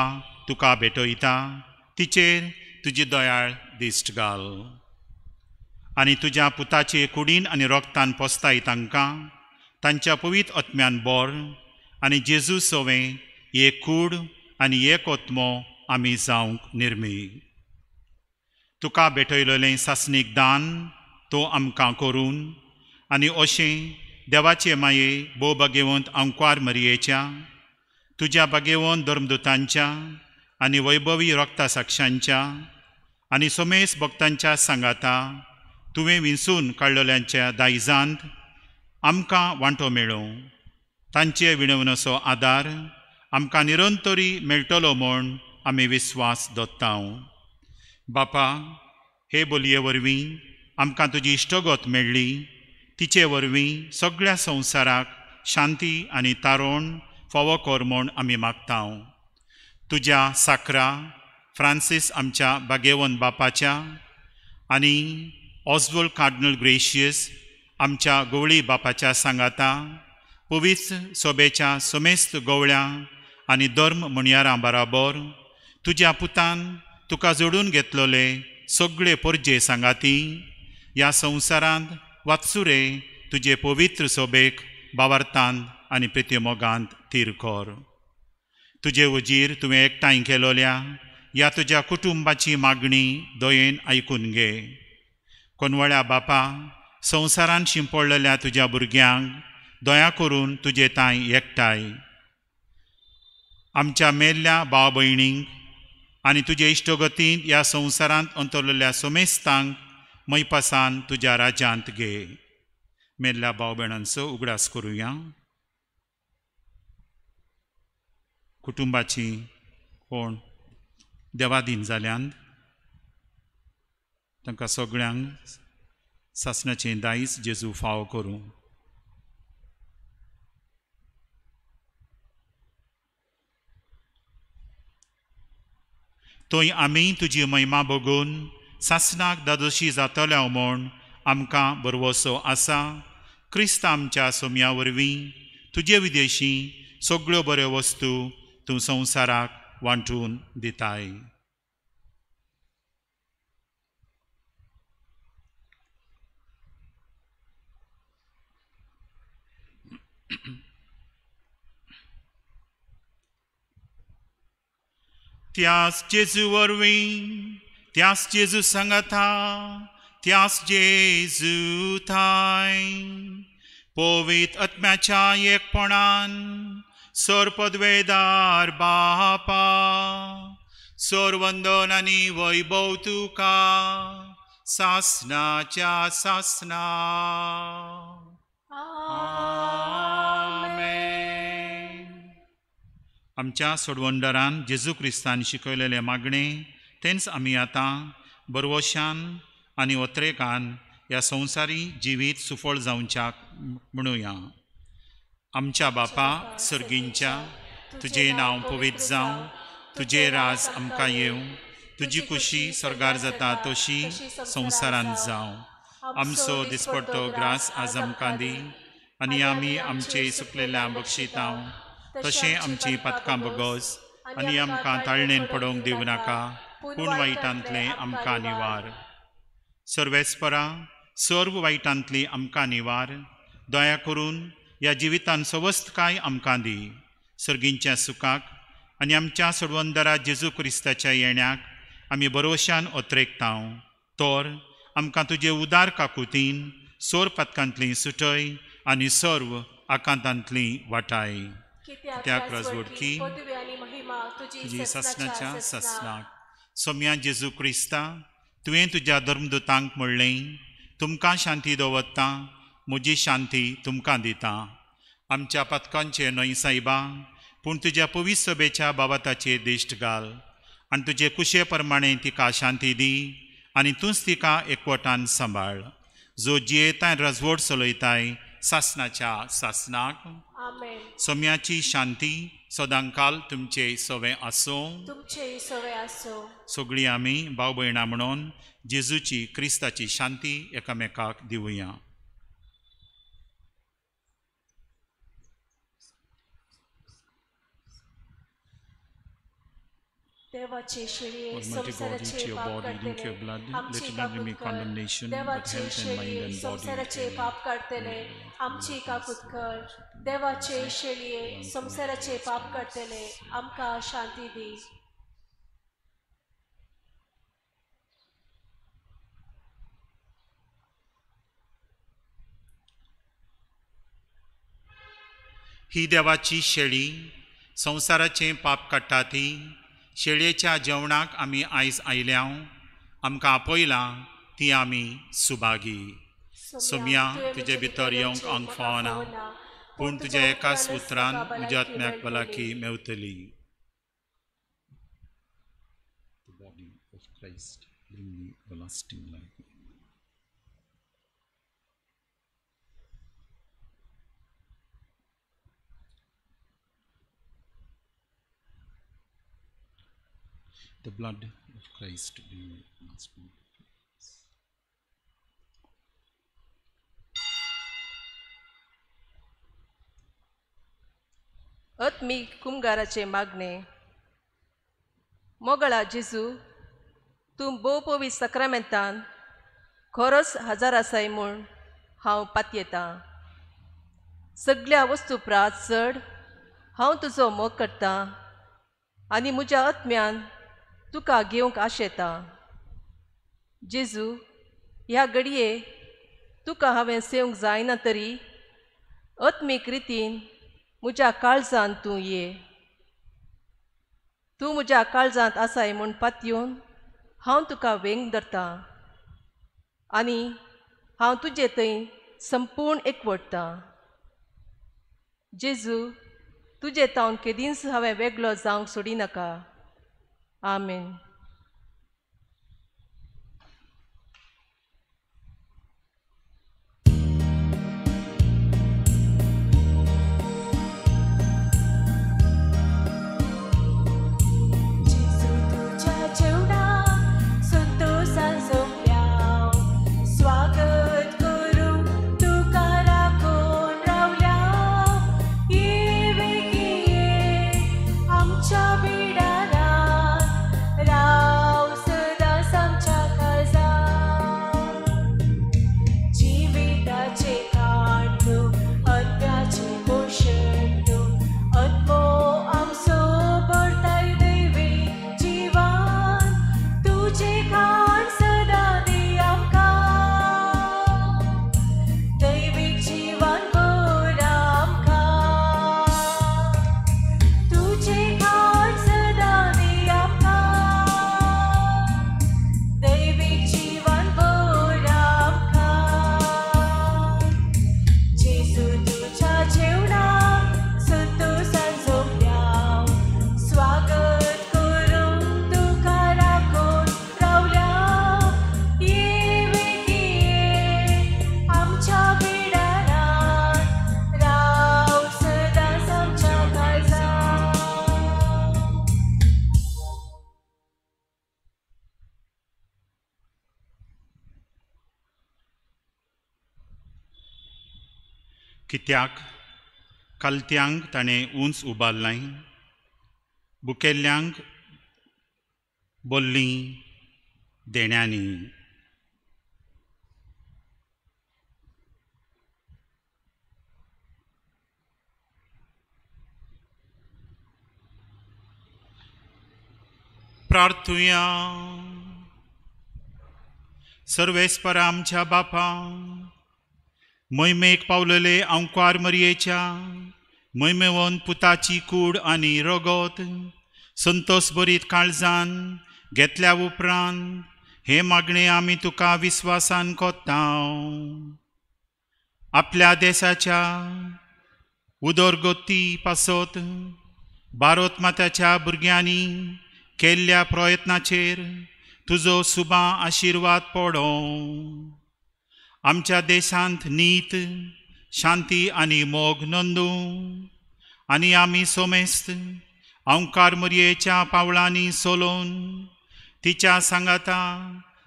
तुका भेटयता. तिचेर तुजी दयाळ दिश्ट घाल. आनी तुज्या पुताचे कुडीन आनी रोगतान पोसताय तांकां तांच्या पवित्र आत्म्यान बोर आनी जेजू सोवें एक कूड आनी एक आत्मो आमी जावंक निर्मी. तुका भेटयलेलें सासणीक दान तो आमकां करून आनी अशें देवाचे माये भोव भाग्यवंत अंकवार मरियेच्या तुज्या भाग्यवंत धर्मदुतांच्या आनी वैभवी रक्ता साक्षांच्या आनी समेस्त भक्तांच्या सांगाता तुवें विंसून काडलेल्यांच्या दायजांत आमकां वांटो मेळूं. तांचे विणवणेचो आदार आमकां निरंतरी मेळटलो म्हूण आमी विस्वास दवरतांव. बापा हे बोलये वरवीं आमकां तुजी इश्टोगत मेळ्ळी. तिचे वरवीं सगळ्या संवसाराक शांती आनी तारोण फावो कर म्हूण आमी मागतांव. तुज्या साकरा फ्रांसीस आमच्या भाग्यवंत बापाच्या आनी ऑस्वल्ड कार्डिनल ग्रेशियस आमच्या गवळी बापाच्या सांगाता पवित्र सोबेच्या समेस्त गवळ्यां आनी धर्म मुणयारां बराबर तुज्या पुतान तुका जोडून घेतलोले सगळे परजे सांगाती ह्या संवसारांत वात्सुरे तुजे पवित्र सोबेक बावार्थांत आनी प्रित्यमोगांत तीर कर. तुजे वजीर तुवें एकठांय केलोल्या ह्या तुज्या कुटुंबाची मागणी दयेन आयकून घे. कोनवळ्या बापा संवसारान शिंपडलेल्या तुज्या भुरग्यांक दया करून तुजे ताय एकठांय. आमच्या मेल्ल्या भाव भयणींक आनी तुजे इश्टोगतींत ह्या संवसारांत अंतरलेल्या समेस्तांक मैपासान तुज्या राज्यांत घे. मेल्ल्या भाव भयणांचो उगडास करुया. कुटुंबाची कोण देवादीन जाल्यान तांकां सगळ्यांक सासणाचें दायज जेजू फाव करूं. थंय आमी तुजी महिमा बघून सासणाक दादोशी जातल्या म्हूण आमकां बरवसो आसा. क्रिस्त आमच्या सोम्या वरवीं तुजे विदेशी सगळ्यो बऱ्यो वस्तू तूं संवसाराक वांटून दिताय. त्याच जेजू वरवीं त्याच जेजू सांगता त्याच जेजू थाय पवित्र आत्म्याच्या एकपणान सोर पदवेदार बापा सोर वंदन आनी वैभव तुका सासणाच्या सासणा. आमच्या सोडवंडरान जेजू क्रिस्तान शिकयलेले मागणे तेंच आमी आतां बरवशान आनी ओत्रेकान ह्या संवसारी जिवीत सुफळ जावच्याक म्हणुया. आमच्या बापा सर्गींच्या तुजें नांव पवित्र जावं, तुजें राज आमकां येवं, तुजी कुशी स्वर्गार जाता तशी संवसारान जावं. आमचो दिसपडटो ग्रास आज आमकां दी आनी आमी आमचे सुकलेल्या बक्षितांव तशें आमची पातकां बगोस आनी आमकां ताळणेन पडोवंक दिवं नाका पूण वायटांतलें आमकां निवार. सर्वेस्परा सर्व वायटांतली आमकां निवार. दया करून ह्या जिवितान सवस्तकाय आमकां दी. सर्गींच्या सुखाक आनी आमच्या सोडवंदरा जेजू क्रिस्ताच्या येण्याक आमी बरोवशान ओत्रेकतांव. तोर आमकां तुजे उदार काकुतीन सोर पातकांतली सुटय आनी सर्व आकांतांतली वाटाय. कित्याक राजवडकी तुजी सासणाच्या सासणाक. सोम्या जेजू क्रिस्ता तुवें तुज्या धर्मदुतांक म्हणलें तुमकां शांती दवरता, म्हजी शांती तुमकां दिता. आमच्या पातकांचे न्हय सायबा पूण तुज्या पवित्र सभेच्या बाबताचेर दिश्ट घाल आनी तुजे कुशे प्रमाणे तिका शांती दी आनी तूंच तिका एकवटान सांबाळ. जो जियेताय राजवट चलयताय सासणाच्या सासणाक. सोम्याची शांती सदांकाल तुमचे सवे आसूं. सगळीं आमी भाव भयणां म्हणून जेजूची क्रिस्ताची शांती एकामेकाक दिवया. देवाचे शेळये Almighty God, eat संसाराचे your पाप body, drink your blood. काढतले Let आमची it not bring me काकुत condemnation, कर. but देवाचे health and mind शेळये and body. संसाराचे पाप काढतले आमची काकुत कर. देवाचे शेळये संसाराचे पाप काढतले आमकां शांती दी. ही देवाची शेळी संवसाराचें पाप काडटा ती. शेळयेच्या जेवणाक आमी आयज आयल्याव आमकां आपयलां ती आमी सुभागी. सोम्या तुजे भितर येवंक हांव फावना पूण तुज्या एकाच उतरान म्हज्या आत्म्याक भलायकी मेवतली. The blood of Christ bring us peace. आत्मीक कुमगाराचे मागणे. मोगळा जेजू तूं भोव पवित्र सक्रामेंतान खरोच हजार आसाय म्हूण हांव पातयेतां. सगळ्या वस्तू प्रात चड हांव तुजो मोग करतां आनी म्हज्या आत्म्यान तुका घेवंक आशेतां. जेजू ह्या घडये तुका हांवें सेवंक जायना तरी आत्मीक रितीन म्हज्या काळजांत तूं ये. तूं म्हज्या काळजांत आसाय म्हूण पातयेवन हांव तुका वेंग धरतां आनी हांव तुजे थंय संपूर्ण एकवटतां. जेजू तुजे तावन केदींच हांवें वेगळो जावंक सोडिनाका. आमेन. कित्याक कलत्यांक ताणें उंच उबारलें, बुकेल्ल्यांक बोल्लीं देण्यांनी. प्रार्थुया. सर्वेस्पर आमच्या बापा, मोहिमेक पावलेले अंकार मरयेच्या मोहिमेवन पुताची कूड आनी रगत संतोष बरीत काळजान घेतल्या उपरांत हे मागणे आमी तुका विस्वासान कोत्ता. आपल्या देशाच्या उदरगती पासत भारत माताच्या भुरग्यांनी केल्ल्या प्रयत्नाचेर तुजो सुबा आशिर्वाद पडो. आमच्या देशांत नीत, शांती आनी मोग नोंदू आनी आमी सोमेस्त अंकार मरयेच्या पावलांनी सोलोवन तिच्या सांगाता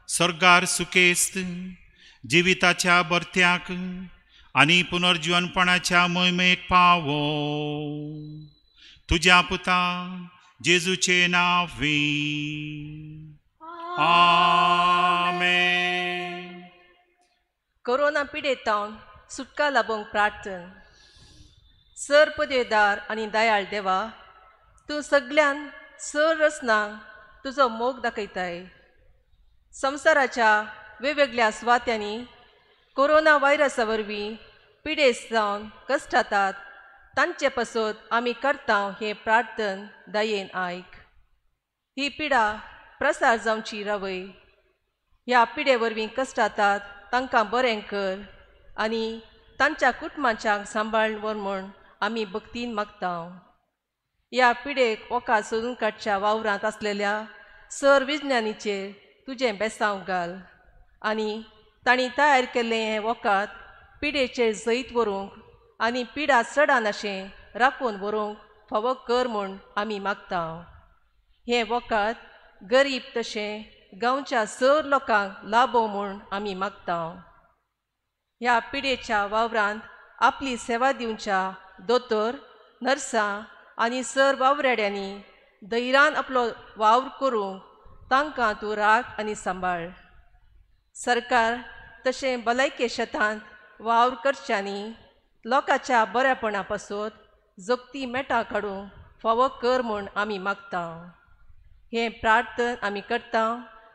सर्गार सुकेस्त जिविताच्या बर्त्याक आनी पुनर्जीवनपणाच्या मोहिमेक पावो. तुज्या पुता जेजूचे नांवी. आमेन. कोरोना पिडेतावन सुटका लाभोंक प्रार्थन. सर पदवेदार आनी दयाळ देवा, तूं सगळ्यान सर रचनांक तुजो मोग दाखयताय. संवसाराच्या वेगवेगळ्या सुवात्यांनी कोरोना व्हायरसा वरवीं पिडेस्त जावन कश्ट जातात तांचे पासत आमी करता हें प्रार्थन दयेन आयक. ही पिडा प्रसार जावची रावय. ह्या पिडे वरवीं कश्ट जातात तांकां बरें कर आनी तांच्या कुटुंबांच्याक सांबाळून व्हर म्हूण आमी भक्तीन मागता. ह्या पिडेक वोका सोदून काडच्या वावरांत आसलेल्या सर विज्ञानीचेर तुजें बेसांव घाल आनी तांणी तयार केल्लें हें वोकात पिडेचेर जैत व्हरूंक आनी पिडा चडान अशें राखून व्हरूंक फावो कर म्हूण आमी मागता. हें वोकात गरीब तशें गांवच्या सर लोकांक लाभो म्हूण आमी मागता. ह्या पिडेच्या वावरांत आपली सेवा दिवच्या दोतोर, नर्सां आनी सर वावरेड्यांनी धैर्यान आपलो वावर करूंक तांकां तूं राख आनी सांबाळ. सरकार तशें भलायके शेतांत वावर करच्यांनी लोकांच्या बऱ्यापणा पासत जगती मेटां काडूंक फावो कर म्हूण आमी मागता. हें प्रार्थन आमी करता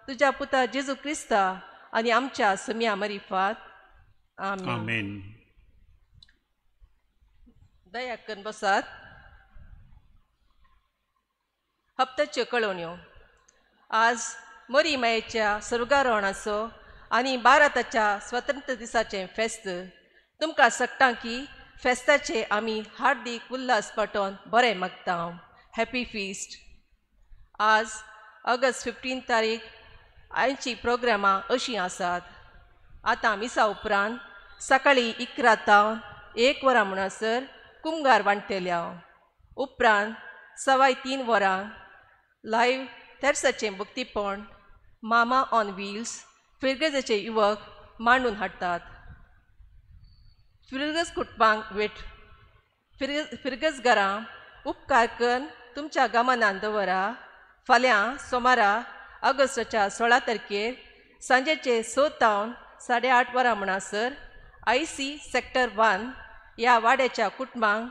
तुज्या पुता जेजू क्रिस्ता आनी आमच्या समिया मरिफात. आमेन. आमेन. दया करून बसात. हप्त्याच्यो कळवण्यो. आज मरी मायेच्या स्वर्गारोहणाचो आनी भारताच्या स्वतंत्र दिसाचें फेस्त. तुमकां सांगता की फेस्ताचे आमी हार्दीक उल्हास पाठोवन बरें मागता. Happy fist. आज ऑगस्ट 15 तारीख आयची प्रोग्रामां अशीं आसात. आतां मिसा उपरांत सकाळीं 11 तावन 1 वरां म्हणसर कुंभार वांटलेल्या. उपरांत 3:15 वरां लायव्ह तेर्साचें भक्तीपण मामा ऑन व्हिल्स फिरगजेचे युवक मांडून हाडटात. फिरगज कुटुंबांक वेट फिरगजगारां उपकार करून तुमच्या गमनान दवरा. फाल्यां सोमारा ऑगस्टाच्या 16 तारखेर सांजेचे 6 तावन 8:30 वरां म्हणसर IC सेक्टर 1 ह्या वाड्याच्या कुटुंबांक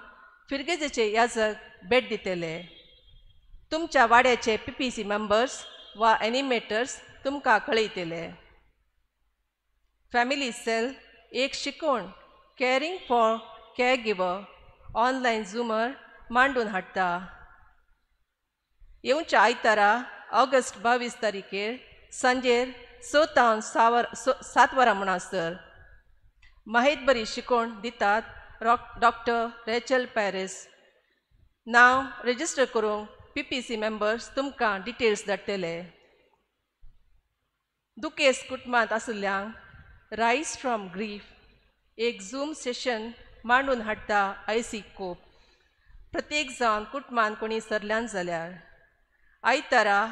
फिरगजेचे याजक भेट दितले. तुमच्या वाड्याचे PPC मेंबर्स वा एनिमेटर्स तुमकां कळयतले. फॅमिली सेल एक शिकवण कॅरिंग फॉर केअर गिवर ऑनलायन झुमर मांडून हाडटा. येवच्या आयतारा ऑगस्ट 22 तारखेर सांजेर 6 तावन 7 वरां म्हणसर माहितबरी शिकवण दितात डॉक्टर रेचल पॅरिस. नांव रेजिस्टर करूंक PPC मेंबर्स तुमकां डिटेल्स धाडटले. दुखेस्त कुटुंबांत आशिल्ल्यांक रायज फ्रॉम ग्रीफ एक झूम सेशन मांडून हाडटा IC कोप. प्रत्येक जावन कुटुंबांत कोणी सरल्यान जाल्यार आयतारा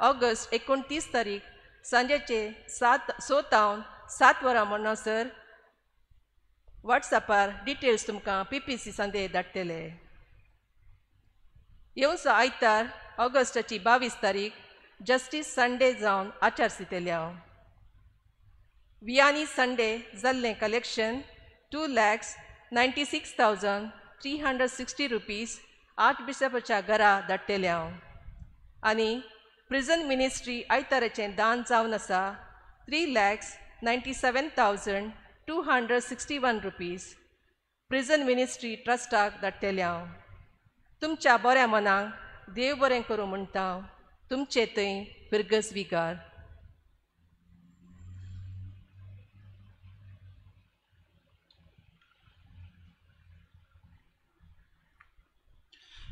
ऑगस्ट 29 तारीख सांजेचे 6 तावन 7 वरां म्हणसर वॉट्सॅपार डिटेल्स तुमकां PPC संदेश धाडटले. येवचो आयतार ऑगस्टाची 22 तारीख जस्टीस संडे जावन आचारसंहितेल्या. वियांनी संडे जाल्लें कलेक्शन 2,96,360 रुपीज आर्च बिशपाच्या घरा धाडटल्या. आनी प्रिझन मिनिस्ट्री आयताराचें दान जावन आसा 3,97,261 रुपीज प्रिझन मिनिस्ट्री ट्रस्टाक धाडटल्या. तुमच्या बऱ्या मनाक देव बरें करूं म्हणटा तुमचे थंय फिरगस विगार.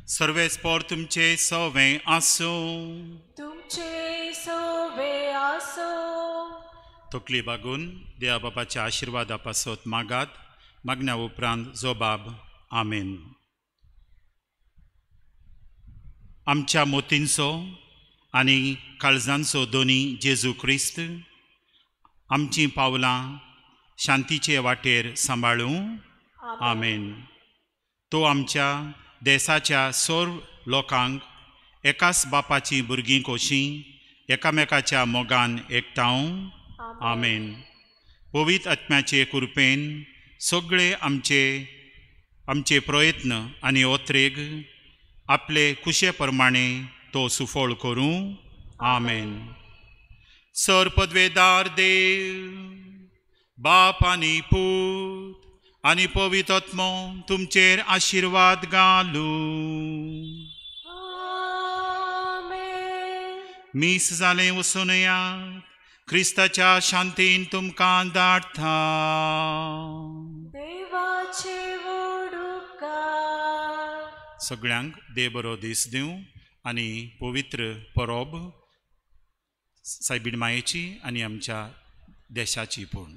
सर्वेस्पोर तुमचे सवें आसूं. तुमचे सोवे आसो. तकली बागून देवा बाबाच्या आशिर्वादा पासत मागात. मागण्या उपरांत जोबाब आमेन. आमच्या मोतींचो आनी काळजांचो दोनी जेजू क्रिस्त आमचीं पावलां शांतीचे वाटेर सांबाळूं. आमेन. तो आमच्या देशाच्या सर्व लोकांक एकाच बापाची भुरगीं कोशीं एकामेकाच्या मोगान एकठांव. आमेन. पवित्र आत्म्याचे कृपेन सगळे आमचे प्रयत्न आनी ओत्रेग आपले कुशे प्रमाणे तो सुफळ करूं. आमेन. सर पदवेदार देव बाप आनी पूत आनी पवित्र आत्मो तुमचेर आशिर्वाद घालूं. आमेन. मीस जालें वचून येयात. क्रिस्ताच्या शांतीन तुमकां धाडटा. देवाचे व्हड उपकार. सगळ्यांक देव बरो दीस दिवं आनी पवित्र परब सायबीण मायेची आनी आमच्या देशाची पूर्ण.